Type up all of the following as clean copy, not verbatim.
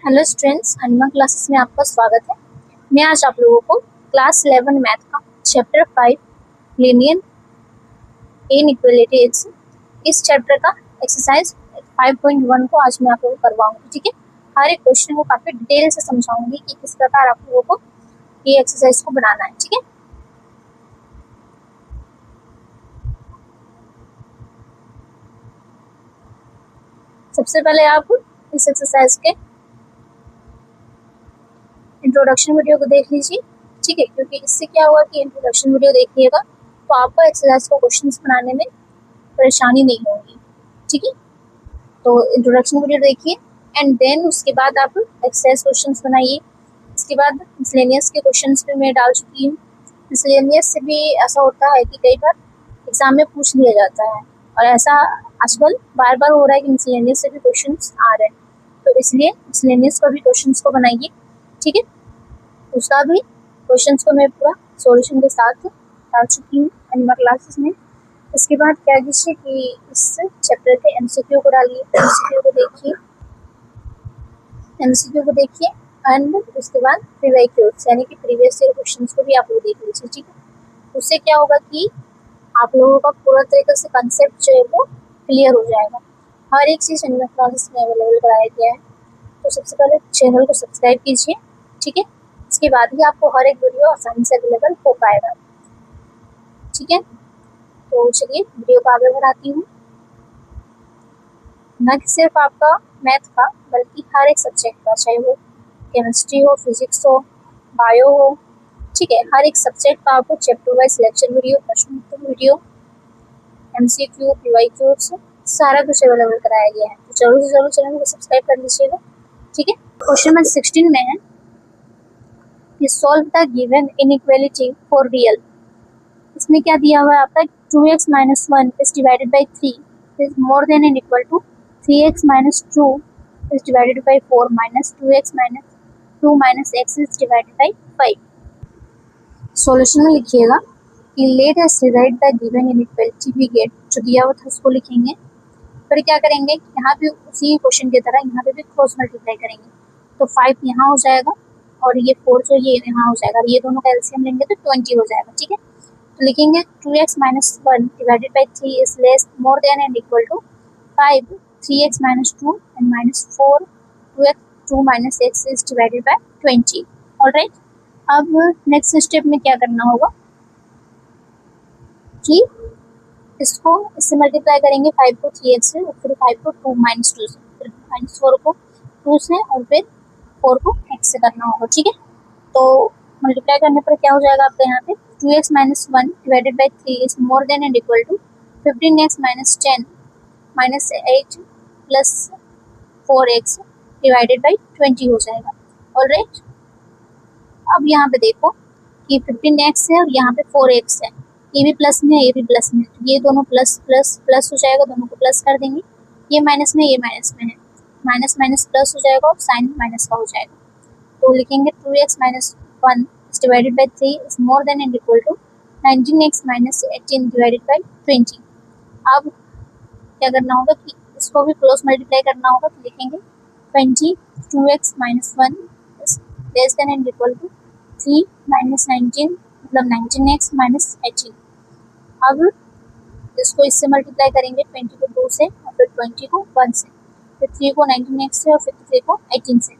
Hello students, अनिमा classes में आपका स्वागत है। मैं आज आप लोगों को क्लास 11 मैथ का चैप्टर 5 लीनियर इनइक्वालिटीज इस चैप्टर का एक्सरसाइज 5.1 को आज मैं आप लोगों को करवाऊंगी। ठीक है, हर एक क्वेश्चन को काफी डिटेल से समझाऊंगी कि किस प्रकार आप लोगों को ये एक्सरसाइज को बनाना है। ठीक है, सबसे पहले आप इस एक्सरसाइज के इंट्रोडक्शन वीडियो को देख लीजिए। ठीक है, क्योंकि इससे क्या होगा कि इंट्रोडक्शन वीडियो देखिएगा तो आपको एक्सरसाइज को क्वेश्चंस बनाने में परेशानी नहीं होगी। ठीक है, तो इंट्रोडक्शन वीडियो देखिए एंड देन उसके बाद आप एक्सरसाइज क्वेश्चंस बनाइए। इसके बाद मिसलेनियस के क्वेश्चंस भी मैं डाल चुकी हूँ। मिसलेनियस से भी ऐसा होता है कि कई बार एग्जाम में पूछ लिया जाता है और ऐसा आजकल बार बार हो रहा है कि मिसलेनियस से भी क्वेश्चंस आ रहे हैं, तो इसलिए मिसलेनियस का भी क्वेश्चंस को बनाइए। ठीक है, उसका भी क्वेश्चंस को मैं पूरा सॉल्यूशन के साथ डाल चुकी हूँ एनिमा क्लासेस में। इसके बाद क्या कीजिए कि इस चैप्टर के एमसीक्यू को डालिए, एमसीक्यू को देखिए एंड उसके बाद प्रीवियस यानी कि प्रीवियस ईयर क्वेश्चंस को भी आप लोग देख लीजिए। ठीक है, उससे क्या होगा कि आप लोगों का पूरा तरीके से कंसेप्ट जो है वो क्लियर हो जाएगा। हर एक चीज़ एनिमा क्लासेस में अवेलेबल कराया गया है, तो सबसे पहले चैनल को सब्सक्राइब कीजिए। ठीक है, इसके बाद ही आपको हर एक वीडियो आसानी से अवेलेबल हो पाएगा। ठीक है, तो चलिए वीडियो को आगे बढ़ाती हूँ। न कि सिर्फ आपका मैथ का बल्कि हर एक सब्जेक्ट का, चाहे वो केमिस्ट्री हो, फिजिक्स हो, बायो हो, ठीक है, हर एक सब्जेक्ट का आपको चैप्टर वाइज लेक्चर वीडियो, प्रश्नोत्तर वीडियो, एमसीक्यू, पीवाईक्यू सारा कुछ अवेलेबल कराया गया है। तो जरूर से जरूर चैनल को सब्सक्राइब कर लीजिएगा। ठीक है, क्वेश्चन नंबर 16 में है कि solve the given inequality for real. इसमें क्या दिया हुआ है आपका 2x minus 1 is divided by 3 is more than and equal to 3x minus 2 is divided by 4 minus 2x minus 2 minus x is divided by 5। Solution में लिखिएगा कि let us divide the given inequality we get, जो दिया हुआ था उसको लिखेंगे। फिर क्या करेंगे, यहाँ पे उसी क्वेश्चन की तरह यहाँ पे भी क्रॉस मल्टीप्लाई करेंगे, तो 5 यहाँ हो जाएगा और ये 4 जो ये यहाँ हो जाएगा, ये दोनों का एलसीएम लेंगे तो 20 हो जाएगा। ठीक है, तो लिखेंगे 2x minus 1 divided by 3 is less more than and equal to 5 3x minus 2 and minus 4 2x 2 minus x is divided by 20। Alright, अब नेक्स्ट स्टेप में क्या करना होगा कि इसको इससे मल्टीप्लाई करेंगे 5 को 3x से और फिर 5 को 2 minus 2 से, फिर minus 4 को 2 से और फिर 4 को x से करना होगा। ठीक है, तो मल्टीप्लाई करने पर क्या हो जाएगा आपका यहाँ पे 2x minus 1 divided by 3 is more than and equal to 15x minus 10 minus 8 plus 4x divided by 20 हो जाएगा। ऑलराइट, अब यहाँ पे देखो कि 15x है और यहाँ पे 4x है, ये भी प्लस में है ये भी प्लस में है, ये दोनों प्लस प्लस प्लस हो जाएगा, दोनों को प्लस कर देंगे। ये माइनस में ये माइनस में है, माइनस माइनस प्लस हो जाएगा और साइन माइनस का हो जाएगा। तो लिखेंगे 2x minus 1 is divided by 3 is more than and equal to 19x minus 18 divided by 20। अब क्या करना होगा कि इसको भी क्रॉस मल्टीप्लाई करना होगा, तो लिखेंगे 22x minus 1 is less than and equal to 3 minus 19 मतलब 19x minus 18। अब इसको इससे मल्टीप्लाई करेंगे 20 को 2 से और फिर 20 को 1 से, फिर 3 को 19x से और फिर 3 को 18 से।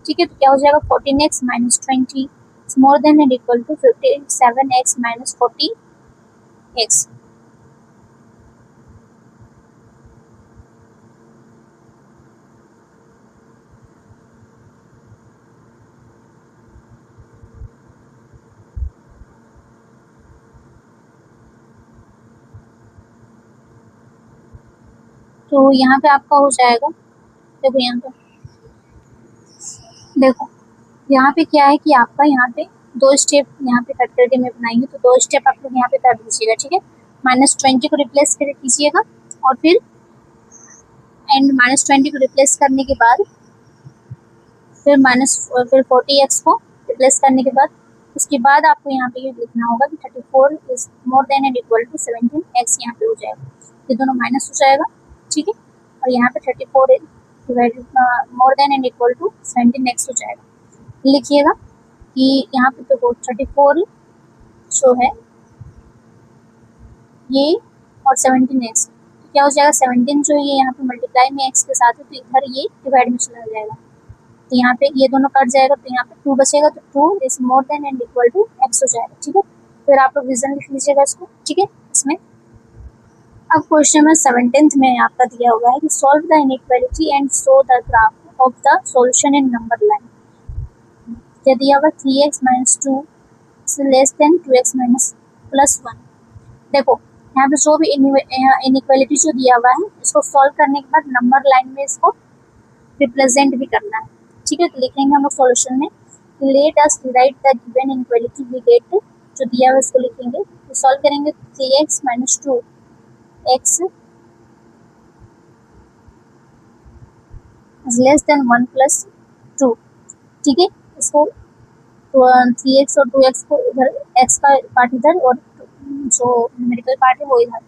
ठीक है, तो क्या हो जाएगा 14x minus 20 is more than and equal to 57x minus 40x। तो यहाँ पे आपका हो जाएगा, देखो यहाँ पे देखो यहाँ पे क्या है कि आपका यहाँ पे 2 स्टेप यहाँ पे कट करके मैं बनाएंगे, तो 2 स्टेप आप लोग यहाँ पे कर दीजिएगा। ठीक है, -20 को रिप्लेस कर कीजिएगा और फिर एंड -20 को रिप्लेस करने के बाद फिर 40x को रिप्लेस करने के बाद उसके बाद आपको यहाँ पे ये लिखना होगा कि 34 is more than and equal to 17x यहाँ पे हो जाएगा, ये दोनों माइनस हो जाएगा। ठीक है, और यहाँ पे 34 divided more than and equal to 17x हो जाएगा। लिखिएगा कि यहाँ पे तो 34 शो है ये और 17x, तो क्या हो जाएगा 17 जो ये यहाँ पे मल्टीप्लाई में x के साथ है तो इधर ये डिवाइड में चला जाएगा, तो यहाँ पे ये दोनों कट जाएगा तो यहाँ पे 2 बचेगा, तो 2 is more than and equal to x हो जाएगा। ठीक है, फिर आप लोग रीजन लिख लीजिएगा इसको। ठीक है, इसमें अब क्वेश्चन नंबर 17 में आपका दिया हुआ है कि solve the inequality and show the graph of the solution in number line. क्या दिया हुआ 3x minus 2 less than 2x minus plus 1। देखो यहाँ पे जो भी इनइक्वालिटी जो दिया हुआ है इसको सॉल्व करने के बाद नंबर लाइन में इसको रिप्रेजेंट भी करना है। ठीक है, तो लिखेंगे हम लोग सॉल्यूशन में let us write the given inequality we get, जो दिया हुआ इसको लिखेंगे, तो सॉल्व करेंगे 3x minus 2x less than 1 plus 2। ठीक है, इसको 3x और 2x को इधर x का पार्ट इधर और जो न्यूमेरिकल पार्ट है वो इधर,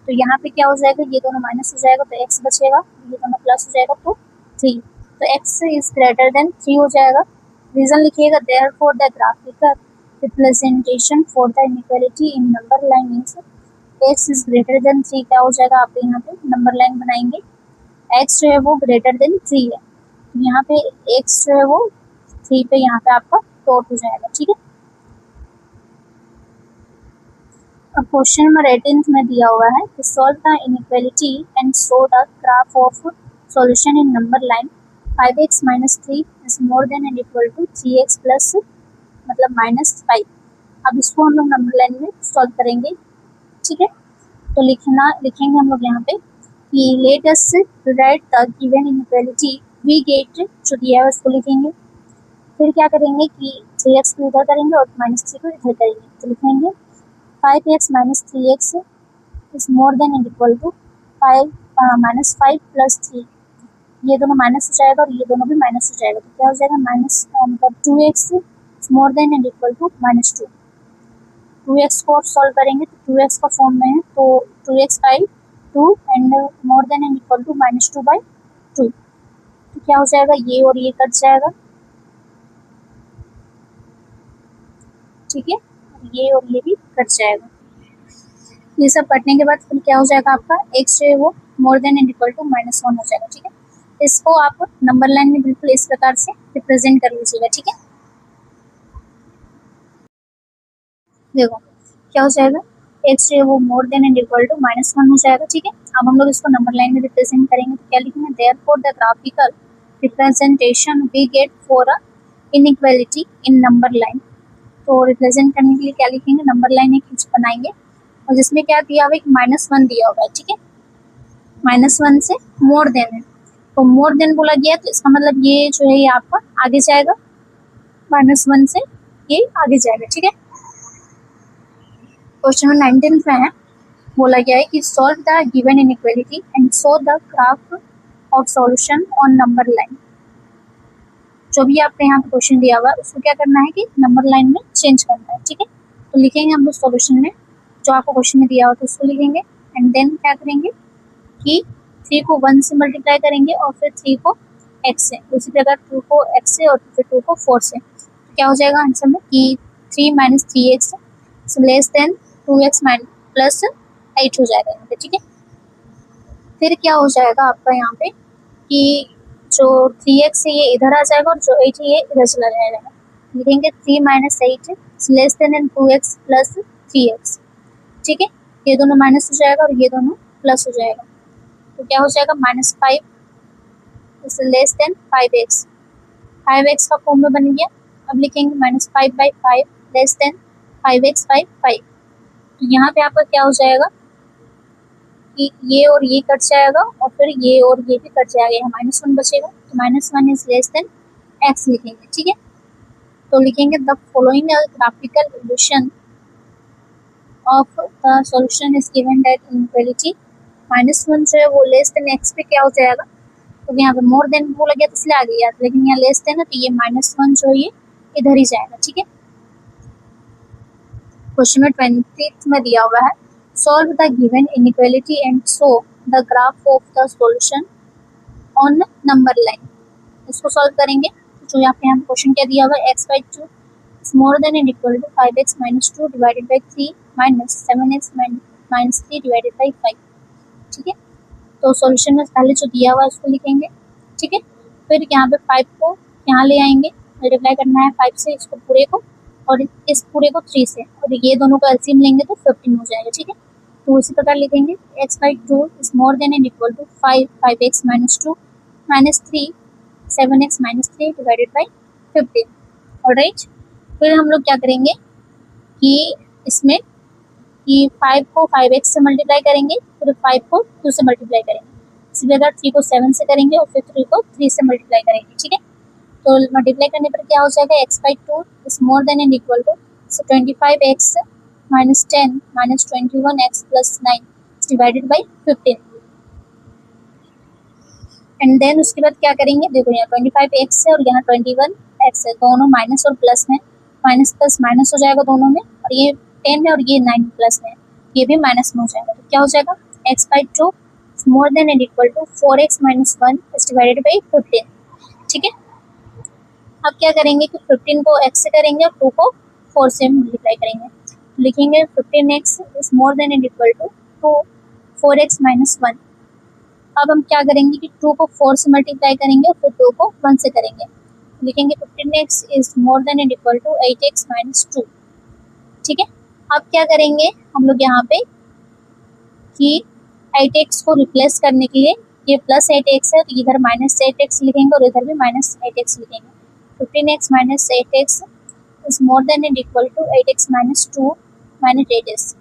तो यहाँ पे क्या हो जाएगा ये दोनों माइनस हो जाएगा तो x बचेगा, ये दोनों प्लस हो जाएगा तो 3, तो x इज ग्रेटर देन 3 हो जाएगा। रीजन लिखिएगा therefore the graphical representation for the inequality in number line means x is greater than 3। क्या हो जाएगा आप यहाँ पे नंबर लाइन बनाएंगे, x जो है वो ग्रेटर देन 3 है, तो यहाँ पे x जो है वो 3 पे यहाँ पे आपका डॉट हो जाएगा। ठीक है, अब क्वेश्चन नंबर 18 में दिया हुआ है कि solve the inequality and show the graph of solution in number line 5x minus 3 is more than and equal to 3x plus मतलब माइनस 5। अब इसको हम लोग नंबर लाइन में सॉल्व करेंगे। ठीक है, तो लिखेंगे हम लोग यहाँ पे कि let us write the given inequality we get, जो दिया है उसको लिखेंगे, फिर क्या करेंगे कि 3x को इधर करेंगे और माइनस 3 को इधर करेंगे, तो लिखेंगे 5x minus 3x is more than and equal to 5 minus 5 plus 3, ये दोनों माइनस हो जाएगा और ये दोनों भी माइनस हो जाएगा, तो क्या हो जाएगा माइनस मतलब 2x is more than and equal to minus 2। 2x को सॉल्व करेंगे तो 2x का फॉर्म में है तो 2x by 2 and more than and equal to minus 2 by 2, तो क्या हो जाएगा ये और ये कट जाएगा। ठीक है, ये और ये भी कट जाएगा, ये सब कटने के बाद फिर क्या हो जाएगा आपका x जो है वो more than and equal to minus 1 हो जाएगा। ठीक है, इसको आप नंबर लाइन में बिल्कुल इस प्रकार से रिप्रेजेंट कर लीजिएगा। ठीक है, देखो क्या हो जाएगा x जो है वो more than and equal to minus 1 हो जाएगा। ठीक है, अब हम लोग इसको नंबर लाइन में रिप्रेजेंट करेंगे तो क्या लिखेंगे therefore the graphical representation we get for a inequality in number line, तो रिप्रेजेंट करने के लिए क्या लिखेंगे नंबर लाइन एक बनाएंगे और जिसमें क्या दिया हुआ है कि -1 दिया हुआ है। ठीक है, -1 से मोर देन है, तो मोर देन बोला गया तो इसका मतलब ये जो है ये आपका आगे जाएगा, -1 से ये आगे जाएगा। ठीक है, क्वेश्चन नंबर 19 में है, बोला गया है कि solve the given inequality and show the graph of solution on number line. जो भी आपके यहाँ पे क्वेश्चन दिया हुआ है उसको क्या करना है कि नंबर लाइन में चेंज करना है। ठीक है, तो लिखेंगे हम लोग सॉल्यूशन में जो आपको क्वेश्चन में दिया हुआ था उसको लिखेंगे एंड देन क्या करेंगे कि 3 को 1 से मल्टीप्लाई करेंगे और फिर 3 को x से, उसी प्रकार 2 को x से और फिर 2 को 4 से, तो क्या हो जाएगा आंसर में कि 3 minus 3x less than 2x plus 8 हो जाएगा यहाँ पे। ठीक है, फिर क्या हो जाएगा आपका यहाँ पे कि जो 3x है ये इधर आ जाएगा और जो 8 है ये इधर चला जाएगा, लिखेंगे 3 minus 8 less than 2x plus 3x। ठीक है, ये दोनों माइनस हो जाएगा और ये दोनों प्लस हो जाएगा, तो क्या हो जाएगा -5 लेस देन 5x, 5x का फॉर्म में बन गया। अब लिखेंगे -5/5 लेस देन 5x/5, तो यहाँ पे आपका क्या हो जाएगा कि ये और ये कट जाएगा और फिर ये और ये भी कट जाएगा, यहाँ -1 बचेगा, तो -1 इज लेस देन x लिखेंगे। ठीक है, तो लिखेंगे the following graphical evolution of the solution is given that inequality -1 जो है वो लेस देन x पे क्या हो जाएगा, तो यहाँ पे मोर देन बोला गया तो इसलिए आ गया, लेकिन यहाँ लेस देन है तो ये -1 जो है ये इधर ही जाएगा। ठीक है, क्वेश्चन में 20 में दिया हुआ है solve the given inequality and show the graph of the solution on number line. इसको सॉल्व करेंगे जो यहाँ पे हम क्वेश्चन क्या दिया हुआ है, x by two is more than and equal to 5x minus two divided by 3 minus 7x minus 3 divided by 5। ठीक है, तो सॉल्यूशन में पहले जो दिया हुआ है उसको लिखेंगे। ठीक है, फिर यहाँ पे 5 को यहाँ ले आएंगे, मल्टीप्लाई करना है 5 से इसको पूरे को, और इस पूरे को 3 से, और ये दोनों का एलसीएम लेंगे तो 15 हो जाएगा। ठीक है, तो उसी प्रकार लिखेंगे x by two is more than and equal to 5x minus two minus 3 7x minus 3 divided by 15। Alright, फिर हम लोग क्या करेंगे कि इसमें कि 5 को 5x से मल्टीप्लाई करेंगे, फिर 5 को 2 से मल्टीप्लाई करेंगे, इसी प्रकार 3 को 7 से करेंगे और फिर 3 को 3 से मल्टीप्लाई करेंगे। ठीक है, तो मल्टीप्लाई करने पर क्या हो जाएगा, x by two is more than and equal to 25x minus 10 minus 21x plus 9 divided by 15। And then उसके बाद क्या करेंगे, देखो यहाँ 25x है और यहाँ 21x है, दोनों माइनस और प्लस में, माइनस प्लस माइनस हो जाएगा दोनों में, और ये 10 है और ये 9 प्लस में, ये भी माइनस में हो जाएगा। तो क्या हो जाएगा, x by two more than and equal to 4x minus 1 is divided by 15। ठीक है, अब क्या करेंगे कि 15 को x से करेंगे और 2 को 4 से मल्टीप्लाई करेंगे, लिखेंगे 15x is more than and equal to 4x minus 1। अब हम क्या करेंगे कि 2 को 4 से मल्टीप्लाई करेंगे और फिर 2 को 1 से करेंगे, लिखेंगे 15x is more than and equal to 8x minus 2। ठीक है, अब क्या करेंगे हम लोग यहाँ पे कि 8x को रिप्लेस करने के लिए, ये प्लस 8x है तो इधर माइनस 8x लिखेंगे और इधर भी माइनस 8x लिखेंगे। 15x minus 8x is more than and equal to 8x minus 2 minus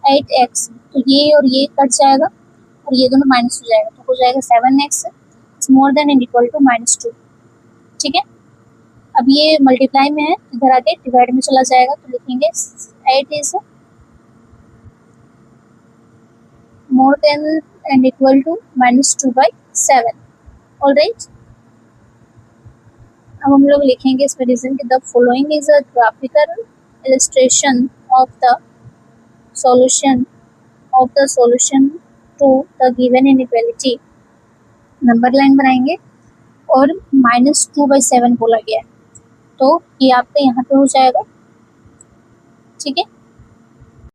8x, तो ये और ये कट जाएगा और ये दोनों माइनस हो जाएगा, तो हो जाएगा 7x is more than and equal to minus 2। ठीक है, अब ये मल्टीप्लाई में है, इधर आके डिवाइड में चला जाएगा, तो लिखेंगे 8 is more than and equal to minus 2 by 7। Alright, अब हम लोग लिखेंगे इसमें रीजन कि the following is a graphical illustration of the solution to the given inequality. Number line बनाएंगे और -2 बाई 7 बोला गया है, तो ये आपका यहाँ पे हो जाएगा। ठीक है,